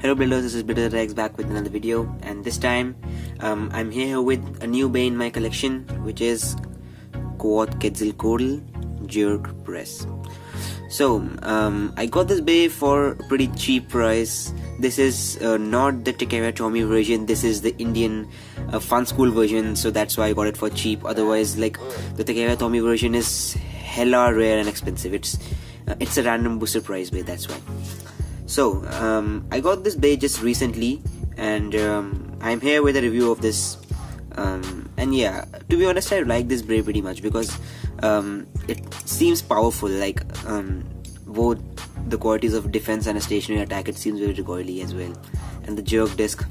Hello builders, this is Builder Rex back with another video, and this time I'm here with a new bay in my collection, which is Quetzalcoatl Jerk Press. So I got this bay for a pretty cheap price. This is not the Takara version, this is the Indian Fun School version, so that's why I got it for cheap. Otherwise, like, the Takara version is hella rare and expensive. It's a random booster price bay, that's why. So I got this bay just recently, and I'm here with a review of this. And yeah, to be honest, I like this bay pretty much because it seems powerful. Like both the qualities of defense and a stationary attack, it seems very recoily as well, and the jerk disc.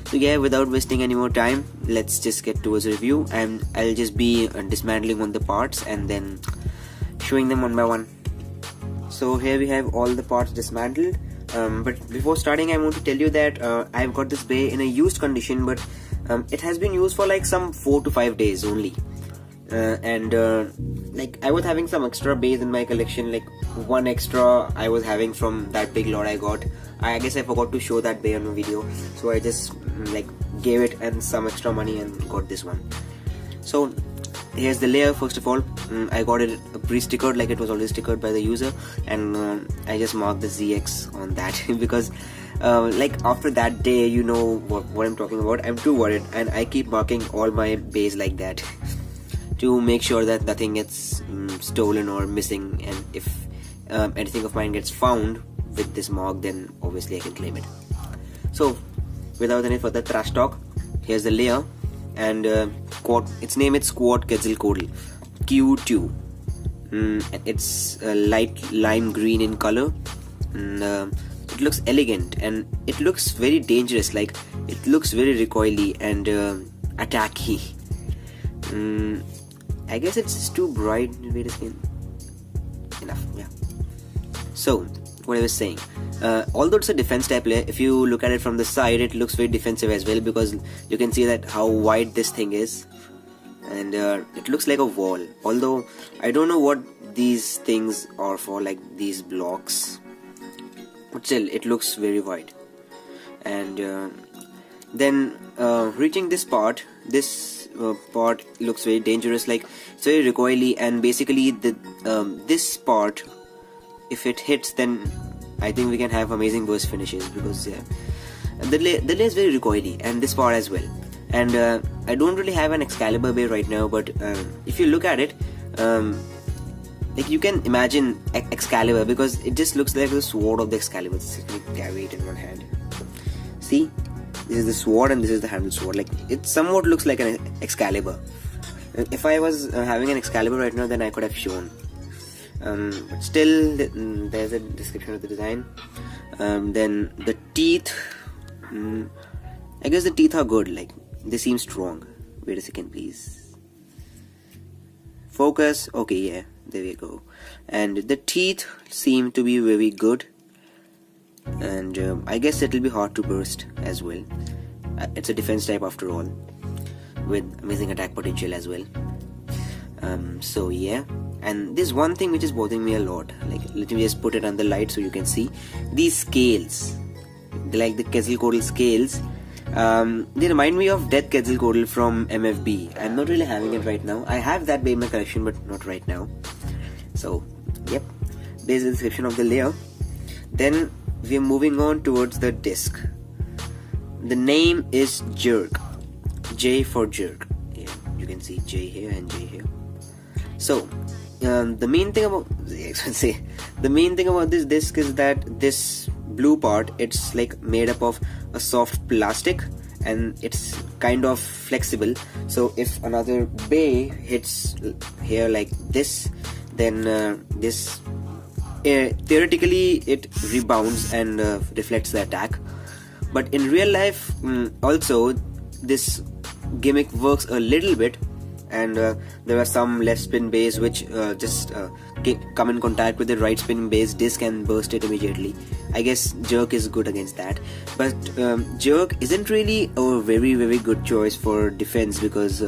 So yeah, without wasting any more time, let's just get towards the review, and I'll just be dismantling on the parts and then showing them one by one. So here we have all the parts dismantled, but before starting I want to tell you that I've got this bay in a used condition, but it has been used for like some 4 to 5 days only, and like, I was having some extra bays in my collection, like one extra I was having from that big lot I got. I guess I forgot to show that bay on the video, so I just like gave it and some extra money and got this one. So here's the layer. First of all, I got it pre-stickered, like it was already stickered by the user, and I just marked the ZX on that because like after that day, you know what I'm talking about. I'm too worried, and I keep marking all my bays like that to make sure that nothing gets stolen or missing, and if anything of mine gets found with this mark, then obviously I can claim it. So without any further trash talk, here's the layer, and its name is Quetzalcoatl Q2. It's light lime green in color, and it looks elegant, and it looks very dangerous. Like, it looks very recoily and attacky. I guess it's too bright. Wait a second. Enough, yeah. So what I was saying, although it's a defense type layer, if you look at it from the side, it looks very defensive as well, because you can see that how wide this thing is, and it looks like a wall. Although I don't know what these things are for, like these blocks, but still it looks very wide. And then reaching this part looks very dangerous. Like, it's very recoily, and basically this part, if it hits, then I think we can have amazing burst finishes, because the layer is very recoily, and this part as well. And I don't really have an Excalibur bay right now, but if you look at it, like, you can imagine Excalibur, because it just looks like the sword of the Excalibur. Let me carry it in one hand. See, this is the sword and this is the handle sword. Like, it somewhat looks like an Excalibur. If I was having an Excalibur right now, then I could have shown. But still, there's a description of the design. Then the teeth, I guess the teeth are good. Like, they seem strong. Wait a second, please. Focus. Okay, yeah, there we go. And the teeth seem to be very good, and I guess it'll be hard to burst as well. It's a defense type after all, with amazing attack potential as well. So yeah, and there's one thing which is bothering me a lot. Like, let me just put it on the light so you can see these scales. They're like the Quetzalcoatl scales. They remind me of Death Quetzalcoatl from MFB. I'm not really having it right now. I have that bay in my collection, but not right now. So yep, there's the description of the layer. Then we are moving on towards the disc. The name is Jerk, J for jerk. Yeah, you can see J here and J here. So the main thing about this disc is that this blue part, it's like made up of a soft plastic, and it's kind of flexible. So if another bay hits here like this, then this theoretically it rebounds and reflects the attack. But in real life, also this gimmick works a little bit, and there are some left spin bays which just come in contact with the right spin base disc and burst it immediately. I guess Jerk is good against that, but Jerk isn't really a very good choice for defense, because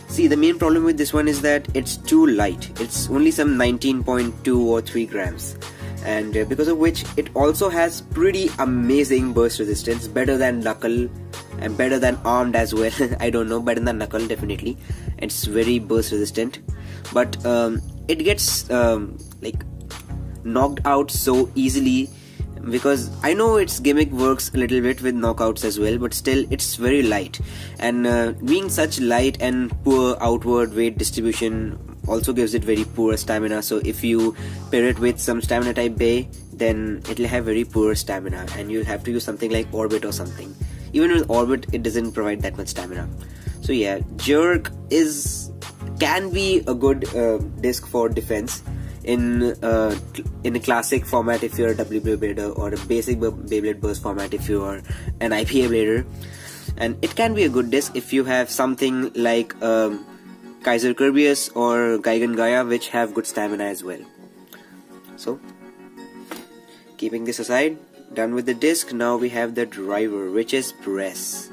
see, the main problem with this one is that it's too light. It's only some 19.2 or 3 grams, and because of which it also has pretty amazing burst resistance, better than knuckle and better than armed as well. I don't know, better than knuckle definitely. It's very burst resistant, but it gets like knocked out so easily, because I know its gimmick works a little bit with knockouts as well, but still it's very light, and being such light and poor outward weight distribution also gives it very poor stamina. So if you pair it with some stamina type bay, then it'll have very poor stamina, and you'll have to use something like Orbit or something. Even with Orbit, it doesn't provide that much stamina. So yeah, Jerk can be a good disc for defense in a classic format if you're a WB Blader, or a basic Beyblade burst format if you are an IPA Blader, and it can be a good disc if you have something like Kaiser Kirbyus or Gaigan Gaia, which have good stamina as well. So keeping this aside, done with the disc, now we have the driver, which is Press.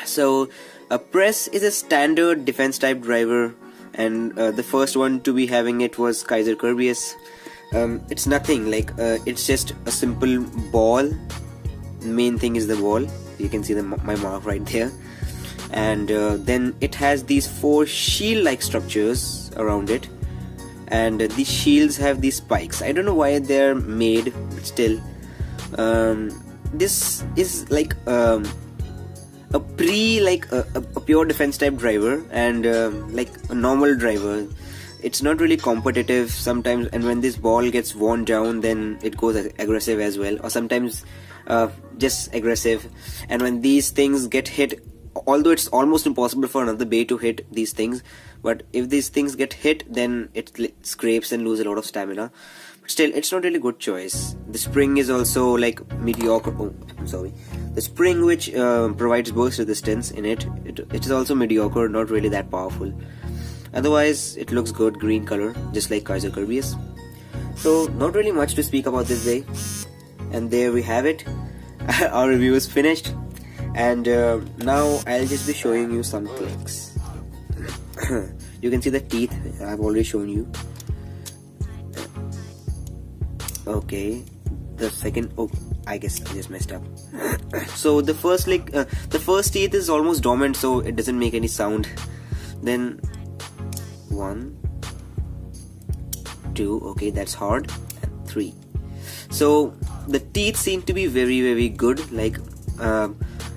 So a Press is a standard defense type driver, and the first one to be having it was Kaiser Kirbyus. It's nothing like it's just a simple ball. The main thing is the ball. You can see my mark right there, and then it has these 4 shield like structures around it, and these shields have these spikes. I don't know why they're made, but still this is like a pure defense type driver, and like a normal driver. It's not really competitive sometimes, and when this ball gets worn down, then it goes aggressive as well, or sometimes just aggressive. And when these things get hit, although it's almost impossible for another bay to hit these things, but if these things get hit, then it scrapes and loses a lot of stamina. But still, it's not really good choice. The spring is also like mediocre. Oh, I'm sorry. The spring which provides burst resistance in it is also mediocre, not really that powerful. Otherwise, it looks good, green color, just like Kaiser Kirbyus. So, not really much to speak about this bay. And there we have it. Our review is finished. And now I'll just be showing you some clicks. You can see the teeth. I've already shown you. Okay, the second. Oh, I guess I just messed up. So the first the first teeth is almost dormant, so it doesn't make any sound. Then 1, 2. Okay, that's hard. And 3. So the teeth seem to be very, very good. Like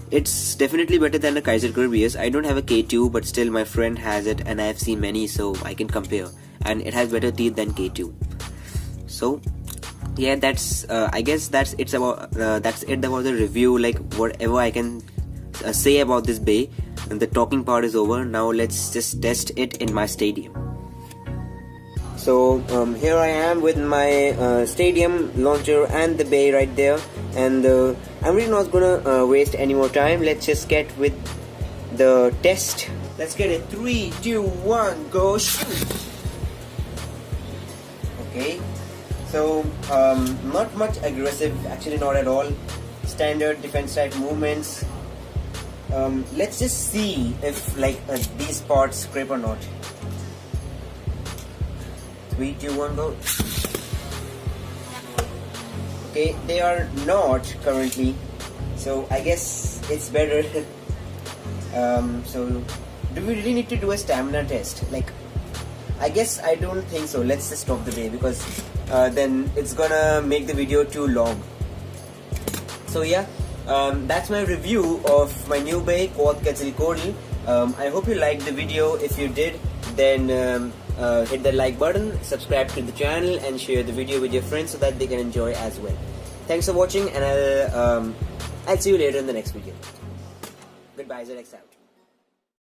it's definitely better than a Kaiser Kirbyus. I don't have a K2, but still my friend has it, and I have seen many, so I can compare. And it has better teeth than K2. So yeah, that's I guess that's it about the review. Like whatever I can say about this bay, and the talking part is over. Now let's just test it in my stadium. So here I am with my stadium launcher and the bay right there, and I'm really not gonna waste any more time. Let's just get with the test. Let's get it. 3, 2, 1, go shoot. Okay. So not much aggressive, actually not at all. Standard defense type movements. Let's just see if like these parts scrape or not. 3, 2, 1, go. Okay, they are not currently, so I guess it's better. So do we really need to do a stamina test? Like, I guess I don't think so. Let's just stop the bay, because then it's gonna make the video too long. So yeah, that's my review of my new bay called Quetzalcoatl. I hope you liked the video. If you did, then hit the like button, subscribe to the channel, and share the video with your friends so that they can enjoy as well. Thanks for watching, and I'll see you later in the next video. Goodbye, ZX out.